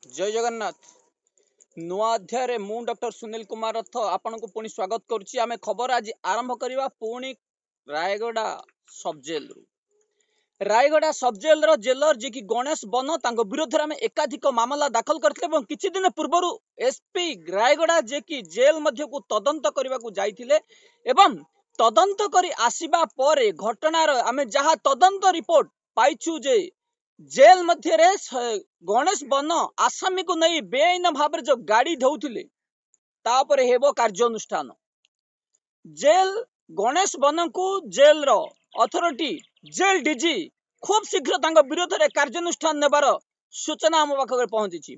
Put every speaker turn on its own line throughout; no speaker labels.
जय जगन्नाथ। नुआ अध्याय मु डॉक्टर सुनील कुमार रथ आपन को पुणी स्वागत करुच्ची। आमे खबर आज आरंभ करवा पुणी रायगड़ा सब जेल रायगड़ा सब जेल जेलर जे कि गणेश बन तांको विरोध में एकाधिक मामला दाखल करथिले एवं किछि दिन पूर्व एसपी रायगड़ा जे कि जेल मध्य को तदंत करने को जाइथिले एवं तदंत करी आसीबा परे घटनार आमे जहा तदंत रिपोर्ट पाइछु जे जेल मध्य गणेश बन आसामी को नहीं बेआईन भाव जो गाड़ी धौथिले तापरे हेबो कार्यानुष्ठान। जेल गणेश बन को जेल रो अथॉरिटी जेल डीजी खूब शीघ्र तांको विरोध में कार्यानुष्ठान नेबार सूचना आम पाखे पहुंची।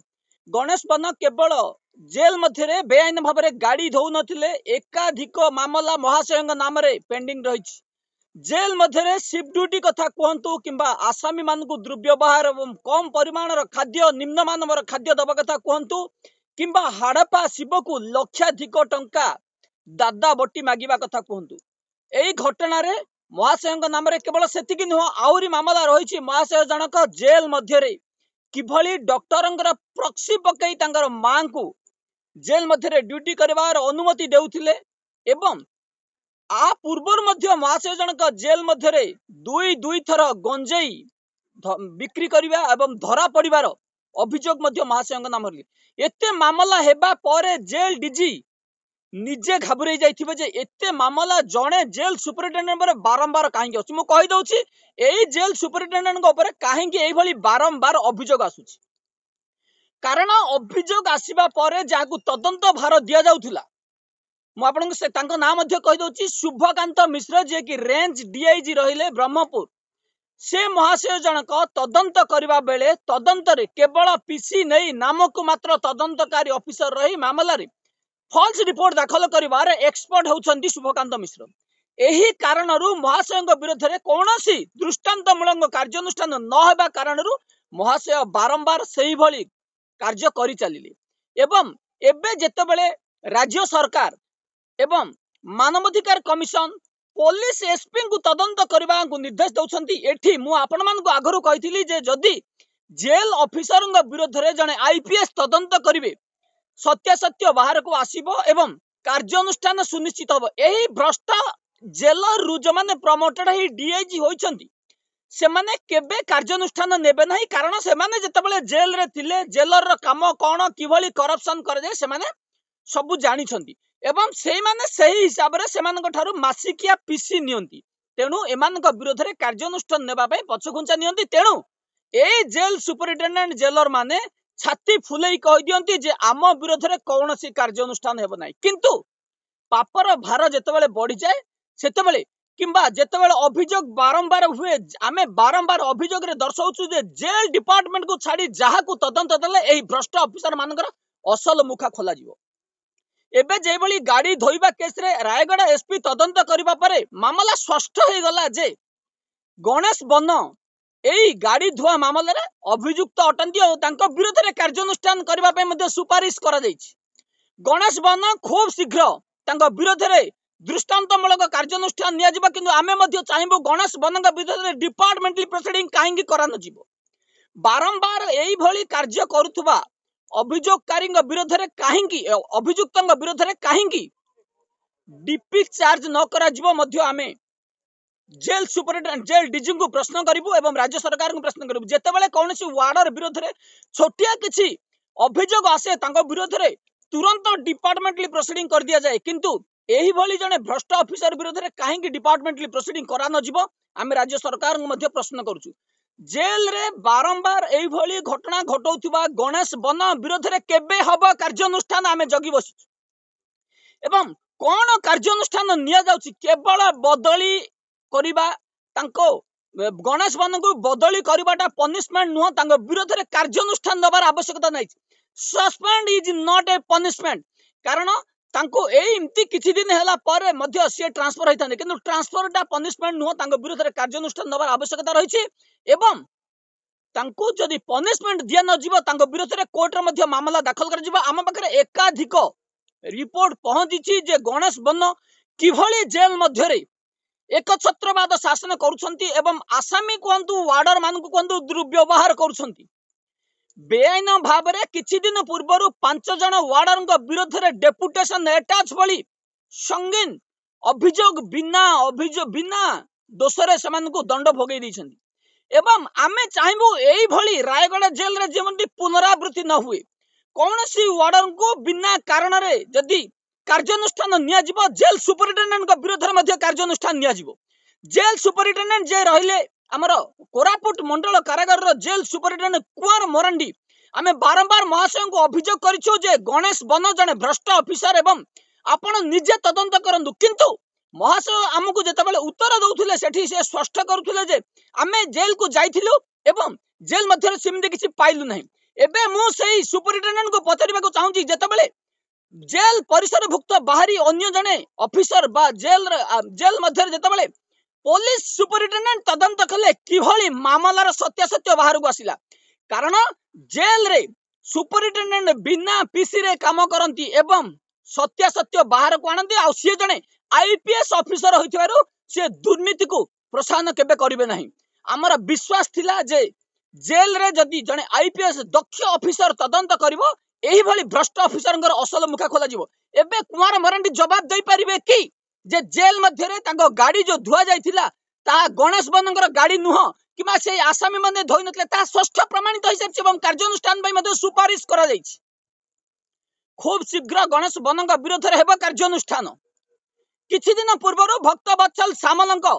गणेश बन केवल जेल मध्य बेआईन भाव गाड़ी धौ नथिले, एकाधिक मामला महाशय नाम पेंडिंग रही। जेल मध्य शिफ्ट ड्यूटी कथा कहतु किंबा आसामी मान को दुर्व्यवहार और कम परिमाण खाद्य निम्न मानव खाद्य दबा कथा कहतु किंबा हाड़पा शिव को लक्षाधिक टंका दादा बटी मागिबा कथा कहतु। यही घटना रे महाशय नाम केवल सेतिकी नुह आउरी मामला रही। महाशय जनक जेल मध्य किभली डॉक्टर प्रक्सी पकई तांकर मां को जेल मध्य ड्यूटी करबार अनुमति देउथिले एवं आ पूर्वर मध्य महाशय जनक जेल मध्य दुई थर गंजेई बिक्री करिबा एवं धरा पड़िबार अभियोग मध्य महाशय नाम एते मामला हेबा परे जेल डीजी निजे घाबरे जाइथिबे जे एते मामला जणे जेल सुपरिटेंडेंट पर बारंबार काहेकि अछि। मु कहि दउछि एई जेल सुपरिटेंडेंट को ऊपर काहेकि एई भली बारंबार अभियोग आसुछि। कारण अभियोग आसीबा परे जाकु तदंत भार दिया जाउथिला मु आपन से तांको नाम मध्य कहि दउछि शुभकांत मिश्र जे कि रेंज डीआईजी रहिले ब्रह्मपुर। से महाशय जनक तदंत करबा बेले तदंत रे केवल पीसी नहीं नामक मात्र तदंतकारी ऑफिसर रही मामला रे फॉल्स रिपोर्ट दाखल करिवार एक्सपर्ट होउछंती शुभकांत मिश्र। एही कारणरू महाशय विरोध में कौनसी दृष्टांतमूलक कार्यानुष्ठान न हेबा कारणरू महाशय बारंबार सही भली कार्य करि चलिले एवं एबे जेतेबेले राज्य सरकार एवं मानवाधिकार कमिशन पुलिस एसपी को तदंत करने को निर्देश दौरान एठी मु आपण मान को आगरू कही जे जदि जेल ऑफिसर विरोध में जड़े आईपीएस तदंत करिवे सत्यासत्य बाहर को आसीबो एवं कार्यानुष्ठान सुनिश्चित होबो। एही भ्रष्ट जेलर रु जो माने प्रमोटेड ही डीआईजी होइछंती से माने केबे कार्यानुष्ठान नेबे नहीं। कारण से माने जेतेबेले जेल रे थिले जेलर रो काम कोन किभली करप्शन कर जाय से माने सब जानी छंती एवं से माने सही हिसाब रे सेमानक ठारू मासिकिया पीसी नियंती। तेणु एमानक विरोध में कार्यानुष्ठान नेबा पई पछखुंचा नियंती। तेणु ए जेल सुपरिटेंडेंट जेलर माने छाती फुलेई कहि दियंती जे आम विरोध में कौनसी कार्यानुष्ठान हेब नाही। किंतु पापर भार जेतेबेले बढ़ी जाए सेतेबेले किंबा जेतेबेले अभियोग बारंबार हुए आमे बारंबार अभियोग रे दर्शाउछु जे जेल डिपार्टमेंट को छाड़ी जहा को तदंत देले एही भ्रष्ट ऑफिसर मानकर असल मुखा खोला जिवो। एबे जे भली गाड़ी धोइबा केस रे रायगड़ा एसपी तदंत करिबा परे मामला स्पष्ट हो गला जे गणेश बन एई गाड़ी धुआ मामला रे अभियुक्त अटंती और तांको विरोध में कार्यानुष्ठान करबा पे मध्ये सुपारिश करा जायछि। गणेश बन खूब शीघ्र तांको विरोध में दृष्टांतमूलक कार्यानुष्ठान निया जिबा किंतु आमे मध्ये चाहिबो गणेश बनक विरोध में डिपार्टमेंटली प्रोसीडिंग काहेकि करा न जिवो। बारंबार एई भली कार्य करूथबा अभियोगकारी विरोध में काहेकि अभियुक्त विरोध में काहेकि डीपी चार्ज न करा जिवो मध्ये आमे जेल सुपरिटेंडेंट जेल डीजी को प्रश्न करिबु एवं राज्य सरकार को प्रश्न करिबु। जेतेबेले कोनोसी वार्डर विरोध में छोटिया किछि अभियोग आसे तांको विरोध में तुरंत डिपार्टमेंटली प्रोसीडिंग कर दिया जाए किंतु एही भली जने भ्रष्ट ऑफिसर विरोध में काहेकि डिपार्टमेंटली प्रोसीडिंग करा न जिवो आमे राज्य सरकार को मध्ये प्रश्न करूछु। जेल रे बारंबार एही भली घटना घटौथिबा गणेश बन विरोध में केबे हब कार्यानुष्ठान आमे जगी बसु एवं कोन कार्यानुष्ठान निया जाउछि केवल बदली करिबा तांको गणेश बन को बदली करिबाटा पनिशमेंट नुह तांको विरोध में कार्यानुष्ठान दबार आवश्यकता नहीं। Suspend is not a punishment कारण तांको एमती किछि दिन हैला पर मध्य से ट्रांसफर होइथाने किंतु ट्रांसफरटा पनिशमेंट नुह तांको विरोध में कार्यानुष्ठान दबार आवश्यकता रहिछि एवं तांको जदि पनिशमेंट दिया न जिवो तांको विरोध में कोर्ट रे मध्य मामला दाखल कर जिवो। आम पाखरे एकाधिक रिपोर्ट पहुंची जे गणेश बन किभली जेल मध्य रे एक छत्रवाद शासन करुछंती एवं आसामी कहतु वार्डर मान को कहतु दुर्व्यवहार करुछंती। बेआईन भाव में किछि दिन पूर्व 5 जन वार्डर विरोध में डेपुटेशन एटाच भली संगीन बिना दोषरे से दंड भोगे एवं आमे चाहबू यही रायगढ़ जेल रे जेमती पुनरावृत्ति न हुए कौन सी वार्डर को बिना कारण रे जदि कार्यानुष्ठान निया जिवो जेल सुपरिटेंडेंट विरोध में कार्यानुष्ठान निया जिवो जेल सुपरिटेंडेंट जे रहिले आमर कोरापुट मंडल कारागार जेल सुपरिटेंडेंट कुंवर मरांडी आमे बारंबार महाशय को अभियोग करिछु जे गणेश बन जने भ्रष्ट ऑफिसर एवं आपण निजे तदंत करंतु किंतु महाशय आमको जेतेबेले उत्तर दउथिले सेठी से स्पष्ट करूथिले जे आमे जेल को जाइथिलु एवं जेल मध्यरे सिमति किछि पाइलु नाही एबे मु सेही सुपरिटेंडेंट को पचरिबाको चाहूची जेतेबेले जेल परिसर भुक्त बाहरी अन्य जने ऑफिसर बा जेल मध्यरे जेतेबेले पुलिस सुपरिटेंडेंट तदंत कले किभली मामलार सत्यासत्य बाहर को आसिला कारण जेल रे सुपरिटेंडेंट बिना पीसी रे काम करंती एवं सत्यासत्य बाहर को आनंती आ सी जने आईपीएस ऑफिसर होइथिबारु से दुर्नीति को प्रोत्साहन केबे करिवे नाही आमर विश्वास थिला जे जेल रे जदी जने आईपीएस दक्ष ऑफिसर तदंत करिवो एही भली भ्रष्ट ऑफिसरंगर असल मुखा खोला जिवो एबे कुमार मरांडी जवाब दे परिबे कि जे जेल मध्यरे तांको गाड़ी जो धुआ जाइथिला ता गणेश बनंगर गाड़ी नुह किमा से आसामी माने धोइ नतले ता स्पष्ट प्रमाणित होई सारछि एवं कार्यानुष्ठान भाई मध्ये सुपारिश करा जाइछि खूब शीघ्र गणेश बनंग विरोध रे हेबो कार्यानुष्ठान किछि दिन पूर्वरो भक्त बत्सल सामलंक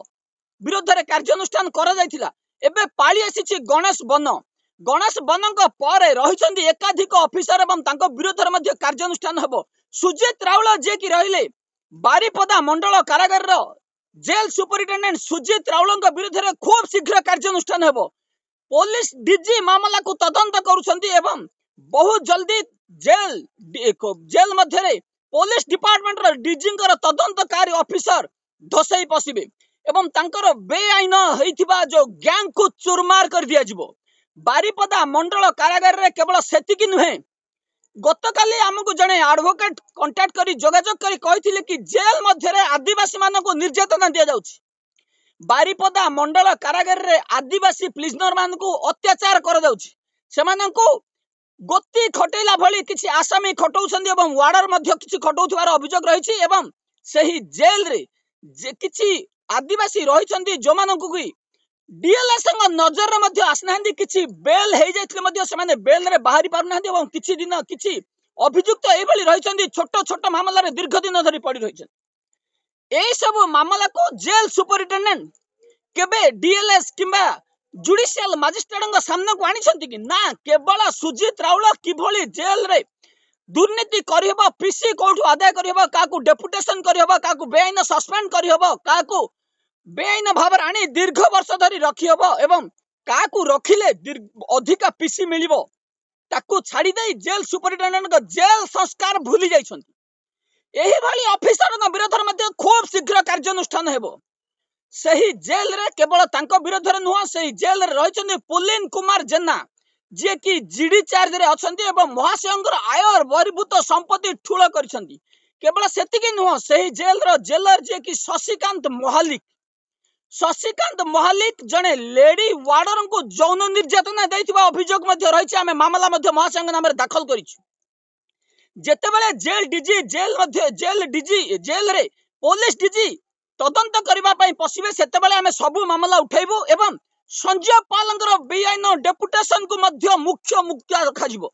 विरोध रे कार्यानुष्ठान करा जाइथिला एबे पाळी आसीछि गणेश बनंग परे रहिछन्ती एकाधिक ऑफिसर एवं तांको विरोध रे मध्ये कार्यानुष्ठान हेबो सुजित राउल जे कि रहिले बारिपदा मंडल कारागार जेल सुपरिटेंडेंट सुजित राउल विरुद्ध में खूब शीघ्र कार्यानुष्ठान हेबो पुलिस डीजी मामला को तदंत करुछन्ती एवं बहुत जल्दी जेल मध्य पुलिस डिपार्टमेंट रो डीजी तदंतकारी ऑफिसर धसई पसिबे एवं तांकर बेआईन हेइथिबा जो गैंग को चुरमार कर दिया जिवो बारिपदा मंडल कारागार रे केवल सेतिकी नुहे गतकाली आमको जने एडवोकेट कांटेक्ट करी जोगाजोग करी कहिथिले कि जेल मध्यरे आदिवासी मानको निर्यातना दिया जाउछि बारिपदा मंडल कारागार रे आदिवासी प्रिजनर मानको अत्याचार कर जाउछि सेमानको गोती खटेला भली किछि आसामी खटौछन्ती एवं वार्डर मध्य किछि खटौथिबार अभियोग रहिछि एवं सही जेल रे जे किछि आदिवासी रहिछन्ती जो मानको कि डीएलएस नजर रे मध्य आसनांदी किछि बेल हे जाइथिले मध्य से माने बेल रे बाहरी पारु नांदी एवं किछि दिन किछि अभियुक्त एई भली रहिछन्ती छोट छोट मामला रे दीर्घ दिन धरि पड़ी रहिछन एई सब मामला को जेल सुपरिटेंडेंट केबे डीएलएस किबा जुडिशियल मजिस्ट्रेट सामने को आनिछन्ती कि ना केवल सुजित राउल किभली जेल रे दुर्नीति करहबो पीसी कोठु आदाय करहबो काकू डेपुटेशन करहबो काकू बेआईन सस्पेंड करहबो काकू बेआईन भाव आनी दीर्घ वर्ष धरी रखी हबो एवं काकू रखिले अधिका पीसी मिलिबो ताकू छाड़ी दे जेल सुपरिटेंडेंट जेल संस्कार भूली जाइछन्ती एही भली ऑफिसर विरोध मध्ये खूब शीघ्र कार्यानुष्ठान हेबो सही जेल रे केवल तांको विरोध रे नुह सही जेल रे रहिछन्ती पुलिन कुमार जेना जे कि जीडी चार्ज रे अछन्ती एवं महाशयंकर आय बहिर्भूत संपत्ति ठूल करिछन्ती केवल सेतिकी नुह सही जेल रो जेलर जे कि शशिकांत महालिक जने लेडी वार्डर को जौन निर्यातना दैथिबा अभियोग मध्ये रहिछि आमे मामला मध्ये महासंघ नाम रे दाखल करिछु जेतेबेले जेल रे पुलिस डीजी तदंत करबा पई पसिबे सेतेबेले आमे सब मामला उठैबो एवं संजय पालंकर बेआईन डेपुटेशन को मध्ये मुख्य रखा जिवो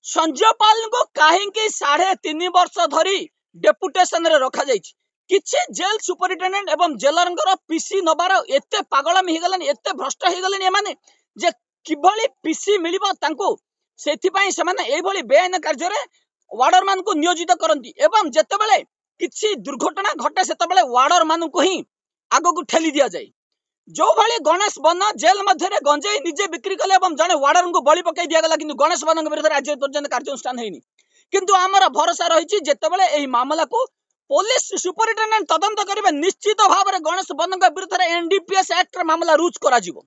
संजय पाल को काहे कि 3.5 वर्ष धरी डेपुटेशन रे रखा जाइछि किछि जेल सुपरिटेंडेंट एवं जेलरंगर पीसी नबार एते पागलम ही गलन एते भ्रष्ट ही गलन एमाने जे किभली पीसी मिलिबो तांको सेथि पई से माने एई भली बेआईन कार्य रे वार्डर मान को नियोजित करंती एवं जेतेबेले किछि दुर्घटना घटे सेतेबेले वार्डर मान को ही आगो को ठेली दिया जाय जो भली गणेश बन जेल मध्य रे गंजेई निजे बिक्री कले एवं जने वार्डर को बलि पकई दिया गला किंतु गणेश बन विरुद्ध राज्य पर्यंत कार्यानुष्ठान हेनी किंतु आमर भरोसा रहिछि जेतेबेले एही मामला को पुलिस सुपरिटेंडेंट तदंत करिबे निश्चित भाव में गणेश बन विरुद्ध रे एनडीपीएस एक्ट मामला रुज करा जिवो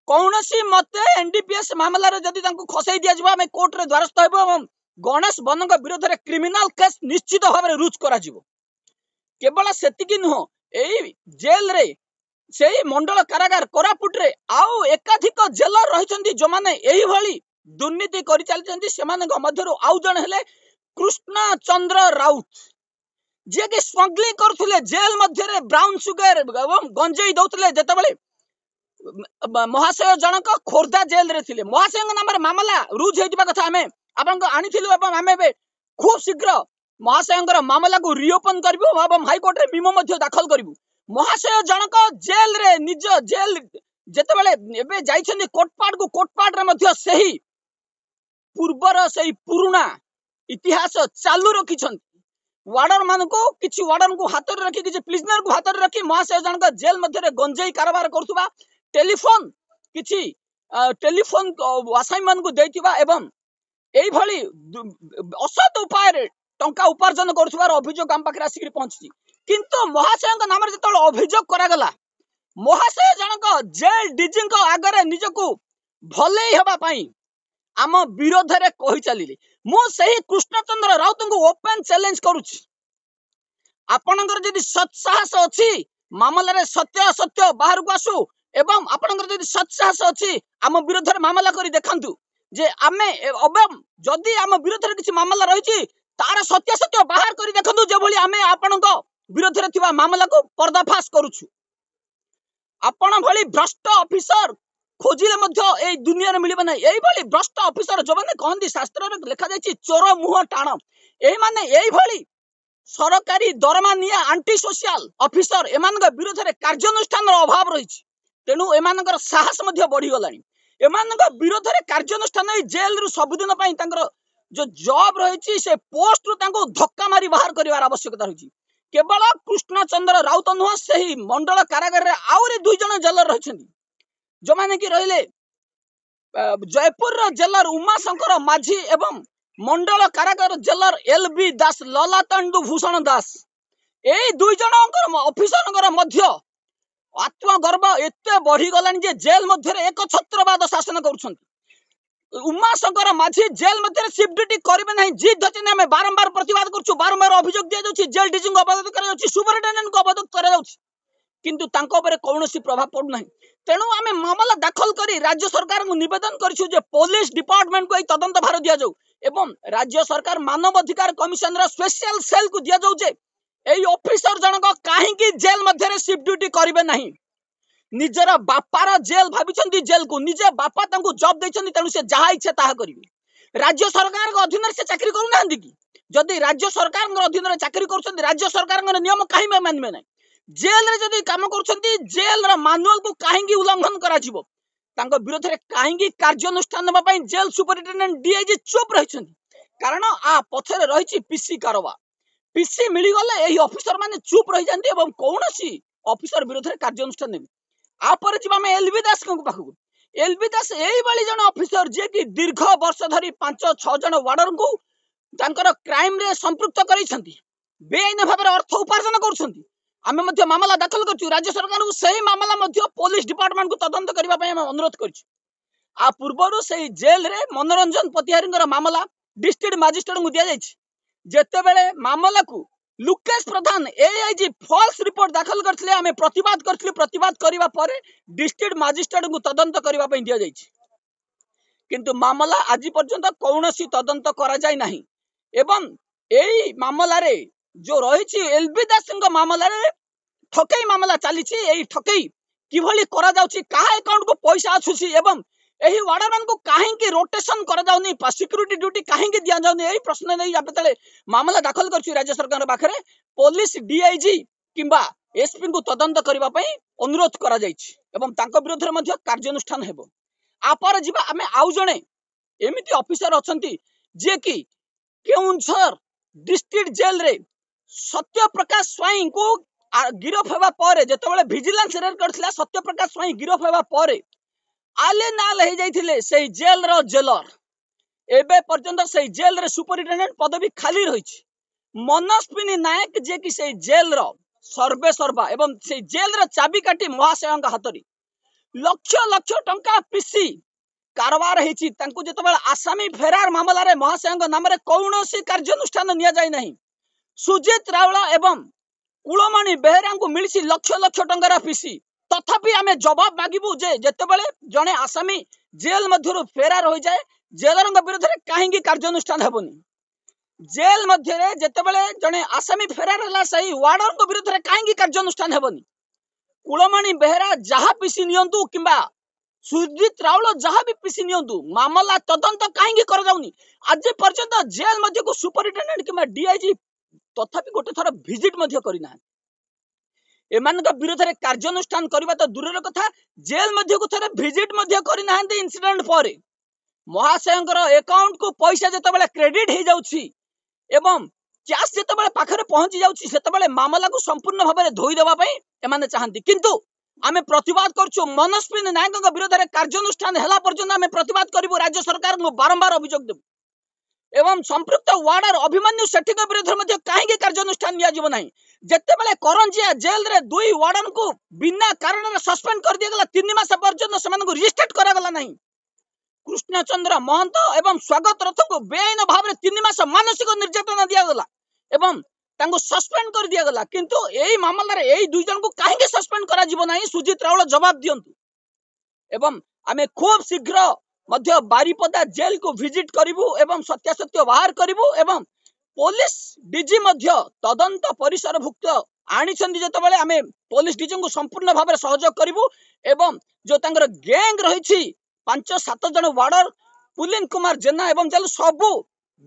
कौनसी मते एनडीपीएस मामला रे जदी तांको खसई दिया जिवो हमें कोर्ट रे द्वारस्थ हेबो एवं गणेश बन विरुद्ध रे क्रिमिनल केस निश्चित भाव में रुज करा जिवो केवल सेतिकी नुह एई जेल रे सेही मंडल कारागार कोरापुट रे आउ एकाधिक जेलर रहिछन्ती जो माने एही भली दुर्नीति करि चलचंती सेमानक मध्यरु आउ जण हेले कृष्ण चंद्र राउत जे कि स्मगलिंग करथुले जेल मध्यरे ब्राउन सुगर एवं गंजेई दउथुले जेतबेले महाशय जनक खोर्धा जेल रे थिले महाशय नाम मामला रुज हेतिबा कथा हमें आपन आनिथिलु एवं हमें खूब शीघ्र महाशय मामला को रिओपन करबु एवं हाईकोर्ट रे मिमो मध्ये दाखल करबु महाशय जनक जेल रे निज जेल जेतबेले एबे जाइछन्ती कोटपाट रे मध्ये सही पूर्वर सही पुरुना इतिहास चालू रखिछन्ती वार्डर मान को किछि वार्डर को हाथ रे रखी किछि प्रिजनर को हाथ रे रखी महाशय जनक जेल मध्ये गंजेई कारोबार करथुबा टेलीफोन किछि टेलीफोन असाइनमेंट को देथिबा एवं एई भली असत उपाय रे टंका उपार्जन करथुबार अभियोग हम पाखरे आसी पहुंची किंतु महाशय नाम रे जतल अभियोग करा गला महाशय जनक जेल डीजी को आगरे निजको भले हेबा पई आम विरोध रे कहि चलिले मु सही कृष्णचंद्र राउत को ओपन चैलेंज करूछि आपनकर जदि सत्साहस अछि मामला रे सत्य सत्य बाहर को आसु एवं आपनकर जदि सत्साहस अछि आम विरोध रे मामला करी देखंतु जे आमे एवं जदि आम विरोध रे किछि मामला रहिछि तार सत्य सत्य बाहर करी देखंतु जे भली आमे आपनको विरोध रे थिबा मामला को पर्दाफाश करूछु आपण भली भ्रष्ट ऑफिसर खोजिले मध्य ए दुनिया रे मिलिबा नै एई भली भ्रष्ट ऑफिसर जो माने कहंदी शास्त्र रे लिखा जायछि चोर मुह टाण एई माने एई भली सरकारी दरमा निया आंटी सोशल ऑफिसर एमानक विरोध रे कार्यानुष्ठान रो अभाव रहिछि तेनु एमानकर साहस मध्य बढ़ी गलानी एमानक विरोध रे कार्यानुष्ठान जेल रु सबदिन पई तांकर जो जॉब रहिछि से पोस्ट रु तांको धक्का मारी बाहर करिवार आवश्यकता रहिछि केवल कृष्ण चंद्र राउत नुह सही मंडल कारागार रे आउरी दुई जण जेलर रहिछन्ती जो माने कि रहिले जयपुर रो जेलर उमा शंकर माझी एवं मंडल कारागार जेलर एलबी दास ललातंडु भूषण दास ए दुई जनकर ऑफिसरकर मध्य आत्मगर्व एते बढ़ी गलानी जे जेल मध्य एक छत्रवाद शासन करूछन्ती उमा शंकर माझी जेल मध्य शिफ्ट ड्यूटी करिवे नाही जिद धचने हमें बारंबार प्रतिवाद करछु बारंबार अभियोग दिया जाउछि जेल डीजी को अवरोध करा जाउछि सुपरिटेंडेंट को अवरोध करा जाउछि किंतु तांको ऊपर कोनोसी प्रभाव पडु नाही तेणु आमे मामला दाखल करी राज्य सरकार को निवेदन करछु जे पुलिस डिपार्टमेंट को तदंत भार दिया जाउ एवं राज्य सरकार मानव अधिकार कमिशन रा स्पेशल सेल को दिया जाउ जे एई ऑफिसर जनक काहे की जेल मध्य रे शिफ्ट ड्यूटी करिवे नाही निजर बापार जेल भाबिछन्ती जेल को निजे बापा तांको जॉब दैछन्ती तेणु से जहा इच्छा ताहा करिवे राज्य सरकार को अधीन से चाकरी करू नांदी की जदि राज्य सरकार को अधीन रे चाकरी करूछन्ती राज्य सरकार को नियम काहे मानबे नाही जेल रे जदि काम करूछन्ती जेल रा मैनुअल को काहे उल्लंघन करा जिवो तांको विरोध रे काहे कार्यानुष्ठान नबा पई जेल सुपरिटेंडेंट डीआईजी चुप रहिछन्ती कारण आ पछरे रहिछि पीसी कारवा पीसी मिली गले एही ऑफिसर माने चुप रहि जानती एवं कोनोसी ऑफिसर विरोध रे कार्यानुष्ठान नेबी आ पर जिबा में एलबी दास को पाखु एलबी दास एही बळी जण ऑफिसर जे कि दीर्घ वर्ष धरी 5-6 जण वार्डर को तांकर क्राइम रे संपृक्त करिसंती बेआईन भाबरे अर्थ उपार्जन करूछंती आमे मध्य मामला दाखल करछु राज्य सरकार को सही मामला मध्य पुलिस डिपार्टमेंट को तदंत करबा पई हम अनुरोध करछु आ पूर्वरु सही जेल रे मनोरंजन पतिहारींगर मामला डिस्ट्रिक्ट मजिस्ट्रेट को दिया जायछि जेते बेले मामला को लुकेश प्रधान एआईजी फॉल्स रिपोर्ट दाखल करथिले आमे प्रतिवाद करबा परे डिस्ट्रिक्ट मजिस्ट्रेट को तदंत करबा पई दिया जायछि किंतु मामला आज पर्यंत कौनसी तदंत करा जाय नाही एवं एई मामला रे जो रहिछि एलबी दासଙ୍କ मामला रे ठकई मामला चलीछि एई ठकई किभली करा जाउछि काहा अकाउंट को पैसा आछुछि एवं एही वार्डरमैन को काहे की रोटेशन करा जाउनी सिक्योरिटी ड्यूटी काहे की दिया जाउनी एही प्रश्न नै आपतले मामला दाखल करछि राज्य सरकार पाखरे पुलिस डीआईजी किंबा एसपी को तदंत करबा पई अनुरोध करा जायछि एवं तांको विरोध रे मध्य कार्यानुष्ठान हेबो आपर जिबा आमे आउ जणे एमिति ऑफिसर अछंती जे कि केउंझर डिस्ट्रिक्ट जेल रे सत्य प्रकाश स्वाई को गिरफ हेबा परे जेतेबेले विजिलेंस रेड करथिला सत्य प्रकाश स्वाई गिरफ हेबा परे आले नाल हे जाइथिले सेही जेल रो जेलर एबे पर्यंत सेही जेल रे सुपरिटेंडेंट पदवी खाली रहिछि मनस्विनी नायक जे कि सेही जेल रो सर्वे सर्वा एवं सेही जेल रो चाबी काटी महाशयंग हातरी लक्ष लक्ष टंका पीसी कारबार हेछि तांको जेतेबेले आसामी फेरार मामला रे महाशयंग नाम रे कौनसी कार्यानुष्ठान निया जाय नाही सुजित रावला एवं कुलमणि बेहरा को मिली लक्ष लक्ष टंकार पीसी तथापि आमे जवाब मागिबु जे जेतेबेले जने आसामी जेल मध्य फेरार हो जाए जेलर विरोध में कहीं कार्यानुष्ठान हेबनी जेल मध्य जितेबाला जड़े आसामी फेरार है सही वार्डर विरोध में कहीं कार्यानुष्ठान हेबनी कुलमणि बेहेरा जहाँ पिसी नियंतु किंबा सुजीत राउल जहाँ भी पिसी नियंतु मामला तदंत कहीं कर आज पर्यंत जेल मध्य को सुपरिटेडेंट किंबा डीआईजी तथापि गोटे थर भिजिट करना एमानक विरोध में कार्यानुष्ठान करने तो दूर कथा जेल मध्य को थरे भिजिट करना इंसिडेंट पर महाशयंकर अकाउंट को पैसा जितेबाला क्रेडिट हो जाउछि एवं कैश जितेबाला पाखरे पहुंची जाउछि सेतेबाला मामला को संपूर्ण भाव में धोई देबा पई एमाने चाहंती किंतु आमे प्रतिवाद करछु मनस्विनी नायक विरोध में कार्यानुष्ठान हला पर्यंत आमे प्रतिवाद करिवु राज्य सरकार को बारंबार अभियोग देबु एवं संपृक्त वार्डर अभिमन्यु सेठी विरोध में कहीं कार्यानुष्ठान नियाजिब नहीं जितेबाला करंजिया जेल रे दुई वार्डन को बिना कारण सस्पेंड कर दिया गला 3 मास पर्यंत सेमान को रिस्टार्ट करा गला नहीं कृष्णचंद्र महंत एवं स्वागत रथ को बेआईन भाव में 3 मास मानसिक निर्यातना दिया गला एवं तांको सस्पेंड कर दिया गला किंतु एई मामला रे एई दुई जन को काहे सस्पेंड करा जिवो नाही सुजीत राउल जवाब दियंतु एवं आमे खूब शीघ्र मध्य बारिपदा जेल को विजिट करिवु एवं सत्यासत्य बाहर करिवु एवं पुलिस डीजी मध्य तदंत परिसरभुक्त आनी जितेबाला आमे पुलिस डीजी को संपूर्ण भाव में सहयोग करिवु एवं जो तांकर गैंग रही 5-7 जन वार्डर पुलिन कुमार जेना एवं जल सबु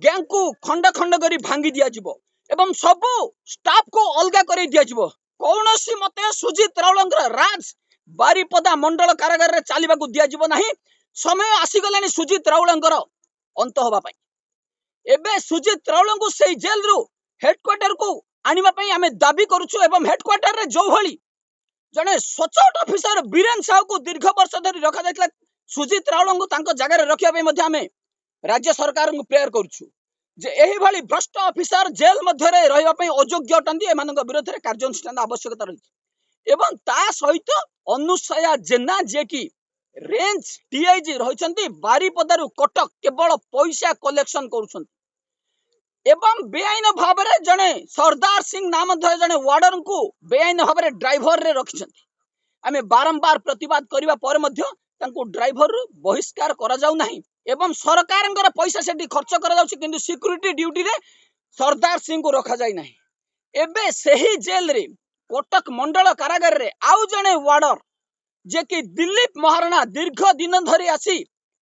गैंग को खंड खंड करी भांगी दिया जिवो एवं सबु स्टाफ को अलगा कर दिया जिवो कौनसी मते सुजीत राउलंकर राज बारिपदा मंडल कारागार रे चालिबा को दिया जिवो नाही समय आसीगलानी सुजीत राउलंकर अंत होबा पई एबे सुजीत राउल को सही जेल रु हेडक्वार्टर को आनिबा पई आमे दाबी करूछु एवं हेडक्वार्टर रे जो भली जने सचोट ऑफिसर बीरेन साहू को दीर्घ वर्ष धरि रखा जायतला सुजीत राउल को तांको जगह रे रखिया पई मध्ये आमे राज्य सरकार को प्रेयर करूछु जे एही भली भ्रष्ट ऑफिसर जेल मध्य रे रहिबा पई अयोग्य अटंती एमानक विरोध रे कार्यानुष्ठान आवश्यकता रही एवं ता सहित अनुसया जेना जे की रेंज डीआईजी रहिसंती बारिपदारु कटक केवल पैसा कलेक्शन करूछंती एवं बेआईन भाव में जने सरदार सिंह नाम जने वार्डर को बेआईन भाव में ड्राइवर रे रखिसंती आमे बारंबार प्रतिवाद करिबा पर मध्य तांको ड्राइवर बहिष्कार करा जाउ नाही एवं सरकारंकर पैसा सेठी खर्च करा जाउछि किंतु सिक्यूरिटी ड्यूटी रे सरदार सिंह को रखा जाय नाही एबे सही जेल रे कोटक मंडल कारागार रे आउ जने वार्डर जे कि दिलीप महाराणा दीर्घ दिन धरी आसी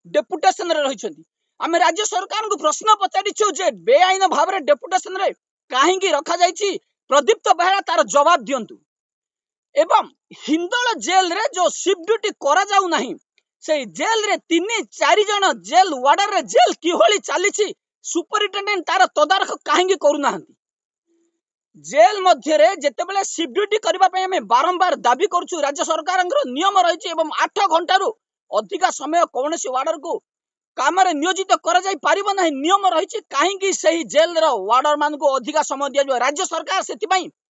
डेपुटेशन रे रहिसंती आमे राज्य सरकार को प्रश्न पचारिछु जे बेआईन भाव में डेपुटेशन रे काहेकि रखा जायछि प्रदीप्त बेहरा तार जवाब दियंतु एवं हिंदल जेल रे जो शिफ्ट ड्यूटी करा जाउ नाही से जेल रे 3-4 जन जेल वार्डर रे जेल किहोली चली सुपरिटेंडेंट तार तदारख कहीं करूना जेल मध्य रे जेतेबेले शिफ्ट ड्यूटी करबा पय हमें बारंबार दाबी करछु राज्य सरकार नियम रही एवं 8 घंटा रु अधिक समय कौन वार्डर को काम रे नियोजित करा जाई पारिबो नाही नियम रही कहीं सही जेल रो वार्डर मान को अधिक समय दिया राज्य सरकार से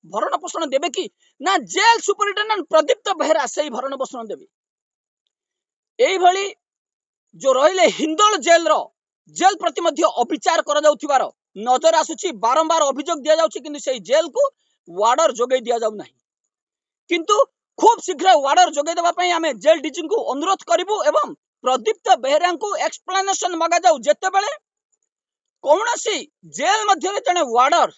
भरण पोषण देबे कि ना जेल सुपरिटेंडेंट प्रदीप्त बेहरा सही भरण पोषण देबे एई भली जो रहिले हिंदल जेल रो जेल प्रति मध्य अविचार करा जाउथिबार नजर आसुची बारंबार अभियोग दिया जाउची किंतु सही जेल को वार्डर जोगै दिया जाउ नाही किंतु खूब शीघ्र वार्डर जोगै देबा पई हमें जेल डीजी को अनुरोध करिवु एवं प्रदीप्त बेहरा को एक्सप्लेनेशन मागा जाउ जेतेबेले कौनसी जेल मध्य जने वार्डर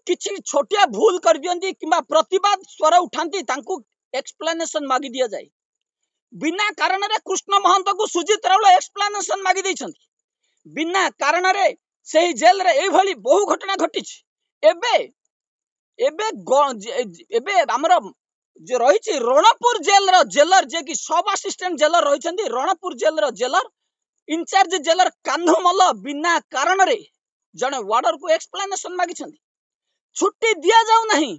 किछि छोटिया भूल कर दियंती किंबा प्रतिवाद स्वर उठांती तांको एक्सप्लेनेशन मागी दिया जाए बिना कारण रे कृष्ण महंत को सुजीत राउल एक्सप्लेनेशन मागी दैछंती बिना कारण रे सही जेल रे एई भली बहु घटना घटिछि एबे एबे एबे हमर जे रहिछि रणपुर जेल रो जेलर जे कि सब असिस्टेंट जेलर रहिछंती रणपुर जेल रो जेलर इंचार्ज जेलर कान्धमल बिना कारण रे जने वार्डर को एक्सप्लेनेशन मागिछंती छुट्टी दिया जाउ नहीं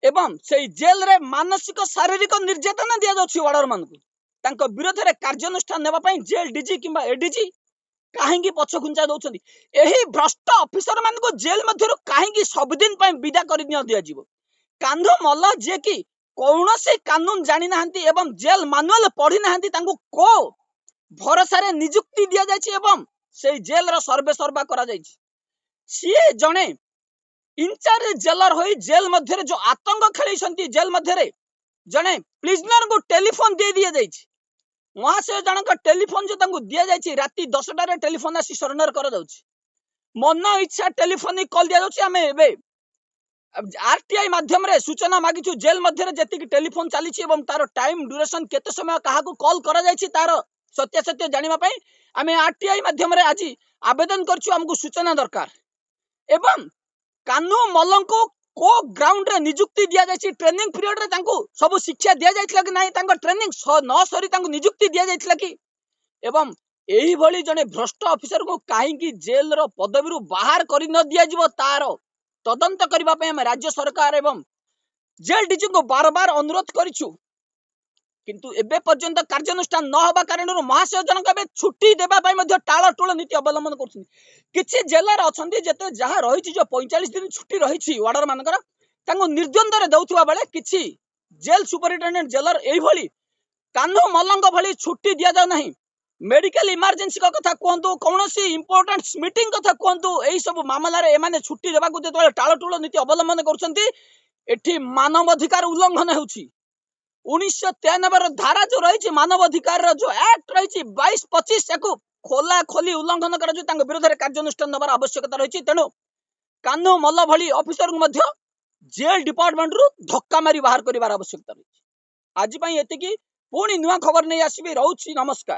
एवं से जेल रे मानसिक शारीरिक निर्यातना दिया जाउछि वार्डर मान को तांको विरोध रे कार्यानुष्ठान नेबा पई जेल डीजी किंबा एडीजी काहेकि पछ खुंचा दउछंती एही भ्रष्ट ऑफिसर मान को जेल मध्यरु काहेकि सब दिन पई विदा करि दिया जिवो कान्धमल जे कि कौनसी कानून जानी नाहंती एवं जेल मानुअल पढ़ी नाहंती तांको को भरोसा रे नियुक्ति दिया जायछि एवं से जेल रो सर्वे सर्वा करा जायछि सिए जणे इंचार्ज जेलर होई जेल मध्य रे जो आतंक खेलैछंती जेल मध्य रे जणे प्रिजनर को टेलीफोन दे दिया जायछि महाशय जनक टेलीफोन जो तांको दिया जायछि राती 10टा रे टेलीफोन आसी सरेंडर कर जाउछि मन इच्छा टेलीफोनिक कॉल दिया जाउछि आमे एबे आरटीआई माध्यम रे सूचना मागिछु जेल मध्य जेतिक टेलीफोन चली एवं तार टाइम ड्यूरेशन केते समय काहाकू कॉल करा जायछि तार सत्य सत्य जानिबा पई आमे आरटीआई माध्यम रे आज आवेदन करछु हमकु सूचना दरकार एवं कानू मल्लंको को ग्राउंड रे नियुक्ति दिया जायछि ट्रेनिंग पीरियड रे तांको सब शिक्षा दिया जायछला कि नाही तांको ट्रेनिंग न सरी तांको नियुक्ति दिया जायछला कि एवं एही भली जने भ्रष्ट ऑफिसर को काहे कि जेल रो पदवी रु बाहर करि न दिया जिवो तार तदंत करबा पे हम राज्य सरकार एवं जेल डीजी को बार बार अनुरोध करिछु किंतु एबे पर्यंत कार्यानुष्ठान न होबा कारण महाशय जनक एबे छुट्टी देबा पई मध्ये टाळटोळ नीति अवलंबन करछन किछि जेलर अछंती जते जहा रहिछि जो 45 दिन छुट्टी रहिछि वार्डर मानकर तांको निर्द्वंद रे दउथुवा बेले किछि जेल सुपरिटेंडेंट जेलर एही भली कान्हो मल्लंग भली छुट्टी दिया जाउ नाही मेडिकल इमरजेंसी का कथा कहतु कौन सी इंपोर्टेंट मीटिंग कथा कहतु यही सब मामला रे एमाने छुट्टी देबा को जेतले टाळटोळ नीति अवलंबन करछंती एठी मानवाधिकार उल्लंघन हेउछि 1993 धारा जो रही मानवाधिकार जो एक्ट रही 22-25 को खोला खोली उल्लंघन कर विरोध में कार्यानुष्ठान नबार आवश्यकता रही तेणु कान्हो मल्ल भली ऑफिसर को जेल डिपार्टमेंट रु धक्का मारी बाहर कर आवश्यकता रही आज एति पुणी नुआ खबर नहीं आसबि रहउछि नमस्कार।